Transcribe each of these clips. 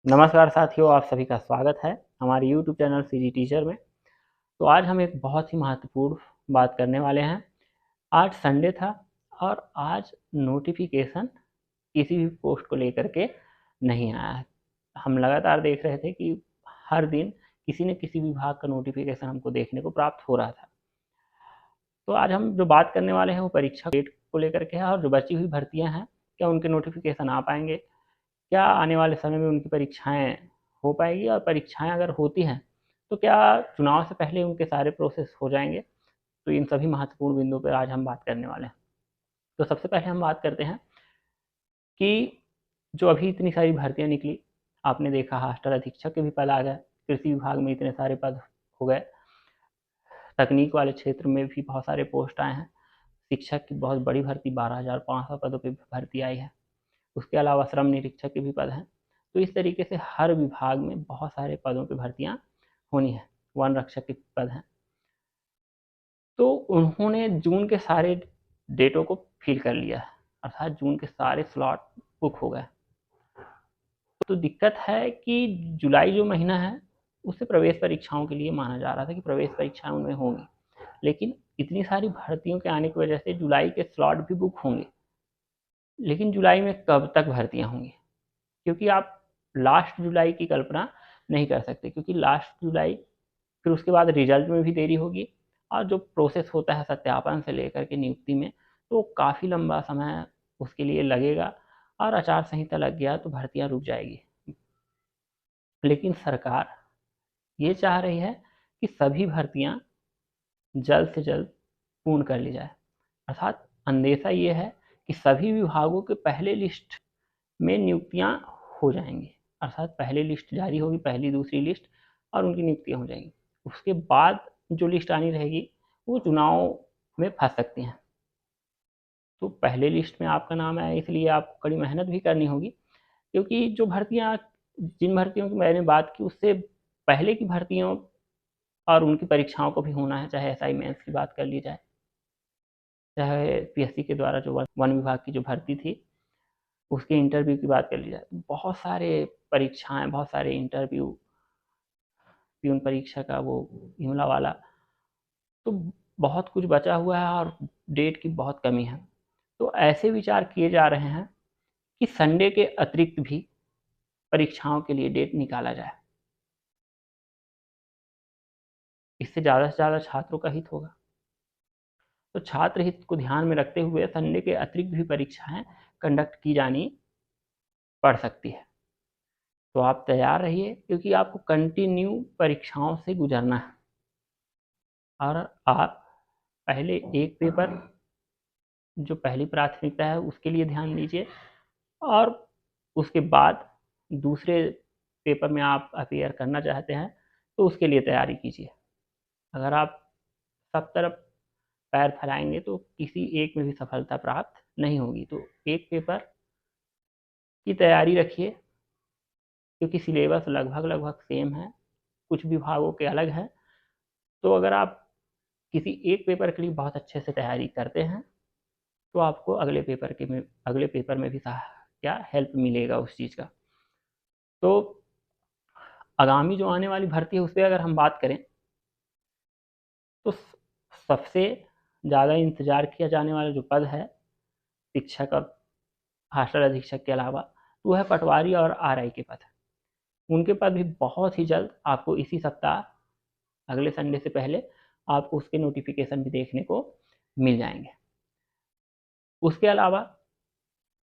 नमस्कार साथियों, आप सभी का स्वागत है हमारे YouTube चैनल सीजी टीचर में। तो आज हम एक बहुत ही महत्वपूर्ण बात करने वाले हैं। आज संडे था और आज नोटिफिकेशन किसी भी पोस्ट को लेकर के नहीं आया है। हम लगातार देख रहे थे कि हर दिन किसी न किसी विभाग का नोटिफिकेशन हमको देखने को प्राप्त हो रहा था। तो आज हम जो बात करने वाले हैं वो परीक्षा डेट को लेकर के है और जो बची हुई भर्तियाँ हैं, क्या उनके नोटिफिकेशन आ पाएंगे, क्या आने वाले समय में उनकी परीक्षाएं हो पाएगी, और परीक्षाएं अगर होती हैं तो क्या चुनाव से पहले उनके सारे प्रोसेस हो जाएंगे। तो इन सभी महत्वपूर्ण बिंदुओं पर आज हम बात करने वाले हैं। तो सबसे पहले हम बात करते हैं कि जो अभी इतनी सारी भर्तियां निकली, आपने देखा हॉस्टल अधीक्षक के भी पद आ गए, कृषि विभाग में इतने सारे पद हो गए, तकनीक वाले क्षेत्र में भी बहुत सारे पोस्ट आए हैं, शिक्षक की बहुत बड़ी भर्ती 12,500 पदों पर भर्ती आई है, उसके अलावा श्रम निरीक्षक के भी पद हैं। तो इस तरीके से हर विभाग में बहुत सारे पदों पर भर्तियां होनी है। वन रक्षक के पद हैं। तो उन्होंने जून के सारे डेटों को फिल कर लिया है, अर्थात जून के सारे स्लॉट बुक हो गए। तो दिक्कत है कि जुलाई जो महीना है उसे प्रवेश परीक्षाओं के लिए माना जा रहा था कि प्रवेश परीक्षाएं उनमें होंगी, लेकिन इतनी सारी भर्तियों के आने की वजह से जुलाई के स्लॉट भी बुक होंगे, लेकिन जुलाई में कब तक भर्तियां होंगी, क्योंकि आप लास्ट जुलाई की कल्पना नहीं कर सकते, क्योंकि लास्ट जुलाई फिर उसके बाद रिजल्ट में भी देरी होगी और जो प्रोसेस होता है सत्यापन से लेकर के नियुक्ति में, तो काफ़ी लंबा समय उसके लिए लगेगा और आचार संहिता लग गया तो भर्तियां रुक जाएगी। लेकिन सरकार ये चाह रही है कि सभी भर्तियां जल्द से जल्द पूर्ण कर ली जाए, अर्थात अंदेशा ये है कि सभी विभागों के पहले लिस्ट में नियुक्तियां हो जाएंगी, अर्थात पहले लिस्ट जारी होगी, पहली दूसरी लिस्ट, और उनकी नियुक्तियां हो जाएंगी। उसके बाद जो लिस्ट आनी रहेगी वो चुनाव में फंस सकती हैं। तो पहले लिस्ट में आपका नाम है, इसलिए आपको कड़ी मेहनत भी करनी होगी, क्योंकि जो भर्तियां, जिन भर्तियों की मैंने बात की उससे पहले की भर्तियों और उनकी परीक्षाओं को भी होना है। चाहे एसआई मेंस की बात कर ली जाए, चाहे पीएससी के द्वारा जो वन विभाग की जो भर्ती थी उसके इंटरव्यू की बात कर ली जाए, बहुत सारे परीक्षाएं, बहुत सारे इंटरव्यू, प्यून परीक्षा का वो हिमला वाला, तो बहुत कुछ बचा हुआ है और डेट की बहुत कमी है। तो ऐसे विचार किए जा रहे हैं कि संडे के अतिरिक्त भी परीक्षाओं के लिए डेट निकाला जाए, इससे ज़्यादा से ज़्यादा छात्रों का हित होगा। तो छात्र हित को ध्यान में रखते हुए संडे के अतिरिक्त भी परीक्षाएं कंडक्ट की जानी पड़ सकती है। तो आप तैयार रहिए, क्योंकि आपको कंटिन्यू परीक्षाओं से गुजरना है और आप पहले एक पेपर, जो पहली प्राथमिकता है, उसके लिए ध्यान दीजिए, और उसके बाद दूसरे पेपर में आप अपीयर करना चाहते हैं तो उसके लिए तैयारी कीजिए। अगर आप सब तरफ पैर फैलाएंगे तो किसी एक में भी सफलता प्राप्त नहीं होगी। तो एक पेपर की तैयारी रखिए, क्योंकि सिलेबस लगभग लगभग सेम है, कुछ विभागों के अलग है। तो अगर आप किसी एक पेपर के लिए बहुत अच्छे से तैयारी करते हैं तो आपको अगले पेपर में भी क्या हेल्प मिलेगा उस चीज़ का। तो आगामी जो आने वाली भर्ती है उस पर अगर हम बात करें तो सबसे ज़्यादा इंतज़ार किया जाने वाला जो पद है शिक्षक और हॉस्टल अधीक्षक के अलावा, वो है पटवारी और आरआई के पद। उनके पद भी बहुत ही जल्द आपको इसी सप्ताह, अगले संडे से पहले आपको उसके नोटिफिकेशन भी देखने को मिल जाएंगे। उसके अलावा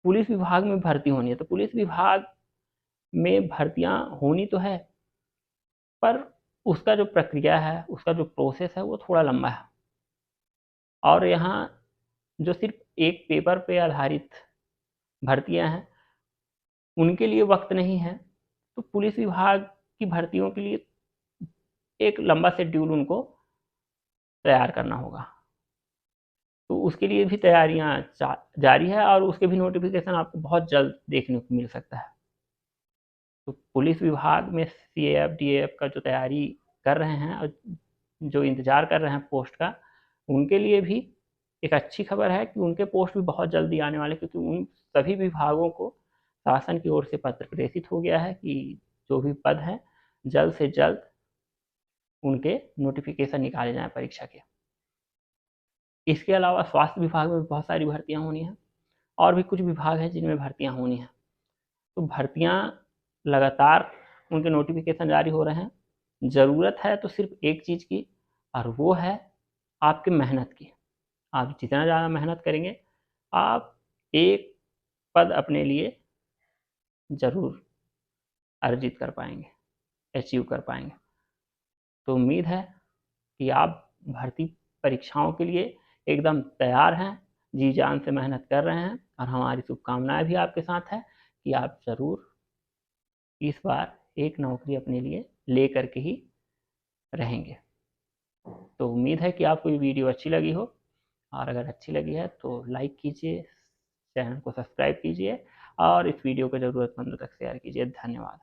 पुलिस विभाग में भर्ती होनी है, तो पुलिस विभाग में भर्तियां होनी तो है, पर उसका जो प्रक्रिया है, उसका जो प्रोसेस है वो थोड़ा लंबा है, और यहाँ जो सिर्फ एक पेपर पे आधारित भर्तियां हैं उनके लिए वक्त नहीं है। तो पुलिस विभाग की भर्तियों के लिए एक लंबा शेड्यूल उनको तैयार करना होगा, तो उसके लिए भी तैयारियां जारी है और उसके भी नोटिफिकेशन आपको बहुत जल्द देखने को मिल सकता है। तो पुलिस विभाग में सीएएफ डीएएफ का जो तैयारी कर रहे हैं और जो इंतज़ार कर रहे हैं पोस्ट का, उनके लिए भी एक अच्छी खबर है कि उनके पोस्ट भी बहुत जल्दी आने वाले, क्योंकि उन सभी विभागों को शासन की ओर से पत्र प्रेषित हो गया है कि जो भी पद हैं जल्द से जल्द उनके नोटिफिकेशन निकाले जाएं परीक्षा के। इसके अलावा स्वास्थ्य विभाग में बहुत सारी भर्तियां होनी हैं और भी कुछ विभाग हैं जिनमें भर्तियां होनी हैं। तो भर्तियां लगातार उनके नोटिफिकेशन जारी हो रहे हैं। ज़रूरत है तो सिर्फ एक चीज़ की, और वो है आपकी मेहनत की। आप जितना ज़्यादा मेहनत करेंगे आप एक पद अपने लिए ज़रूर अर्जित कर पाएंगे, अचीव कर पाएंगे। तो उम्मीद है कि आप भर्ती परीक्षाओं के लिए एकदम तैयार हैं, जी जान से मेहनत कर रहे हैं, और हमारी शुभकामनाएं भी आपके साथ है कि आप ज़रूर इस बार एक नौकरी अपने लिए ले करके ही रहेंगे। तो उम्मीद है कि आपको ये वीडियो अच्छी लगी हो, और अगर अच्छी लगी है तो लाइक कीजिए, चैनल को सब्सक्राइब कीजिए और इस वीडियो को ज़रूरतमंदों तक शेयर कीजिए। धन्यवाद।